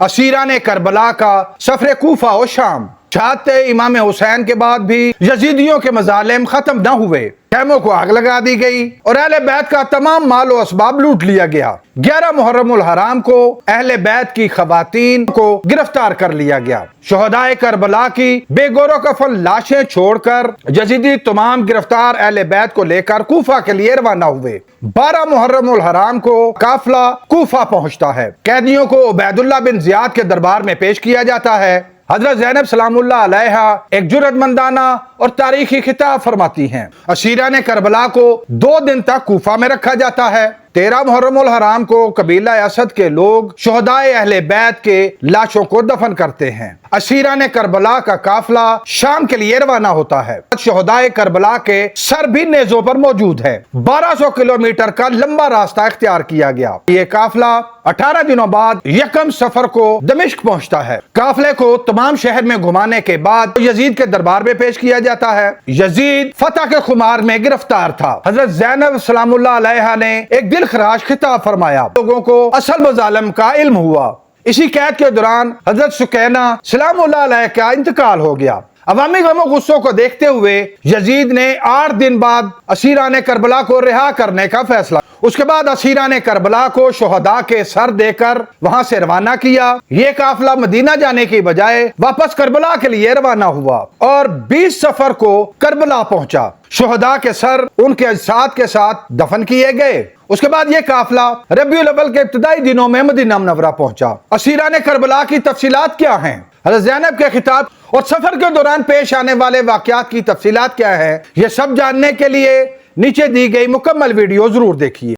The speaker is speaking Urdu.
اسیران کربلا کا سفر کوفہ و شام۔ شہادت امام حسین کے بعد بھی یزیدیوں کے مظالم ختم نہ ہوئے، خیموں کو آگ لگا دی گئی اور اہل بیت کا تمام مال و اسباب لوٹ لیا گیا۔ 11 محرم الحرام کو اہل بیت کی خواتین کو گرفتار کر لیا گیا۔ شہدائے کربلا کی بے گور و کفن لاشیں چھوڑ کر یزیدی تمام گرفتار اہل بیت کو لے کر کوفہ کے لیے روانہ ہوئے۔ 12 محرم الحرام کو قافلہ کوفہ پہنچتا ہے۔ قیدیوں کو عبید اللہ بن زیاد کے دربار میں پیش کیا جاتا ہے۔ حضرت زینب سلام اللہ علیہا ایک جرأت مندانہ اور تاریخی خطاب فرماتی ہیں۔ اسیران کربلا کو 2 دن تک کوفہ میں رکھا جاتا ہے۔ 13 محرم الحرام کو قبیلہ اسد کے لوگ شہدائے اہل بیت کے لاشوں کو دفن کرتے ہیں۔ اسیران کربلا کا قافلہ شام کے لیے روانہ ہوتا ہے۔ شہدائے کربلا کے سر بھی نیزوں پر موجود ہے۔ 1200 کلومیٹر کا لمبا راستہ اختیار کیا گیا۔ یہ قافلہ 18 دنوں بعد یکم صفر کو دمشق پہنچتا ہے۔ قافلے کو تمام شہر میں گھمانے کے بعد یزید کے دربار میں پیش کیا جاتا ہے۔ یزید فتح کے خمار میں گرفتار تھا۔ حضرت زینب سلام اللہ علیہا نے ایک دل خراش خطاب فرمایا۔ لوگوں کو اصل مظالم کا علم ہوا۔ اسی قید کے دوران حضرت سکینہ سلام اللہ علیہ کا انتقال ہو گیا۔ عوامی غم و غصوں کو دیکھتے ہوئے یزید نے 8 دن بعد اسیران کربلا کو رہا کرنے کا فیصلہ۔ اس کے بعد اسیران کربلا کو شہداء کے سر دے کر وہاں سے روانہ کیا۔ یہ قافلہ مدینہ جانے کی بجائے واپس کربلا کے لیے روانہ ہوا اور 20 صفر کو کربلا پہنچا۔ شہداء کے سر ان کے اجساد کے ساتھ دفن کیے گئے۔ اس کے بعد یہ قافلہ ربیع الاول کے ابتدائی دنوں میں مدینہ منورہ پہنچا۔ اسیران کربلا کی تفصیلات کیا ہیں؟ حضرت زینب کے خطاب اور سفر کے دوران پیش آنے والے واقعات کی تفصیلات کیا ہیں؟ یہ سب جاننے کے لیے نیچے دی گئی مکمل ویڈیو ضرور دیکھیے۔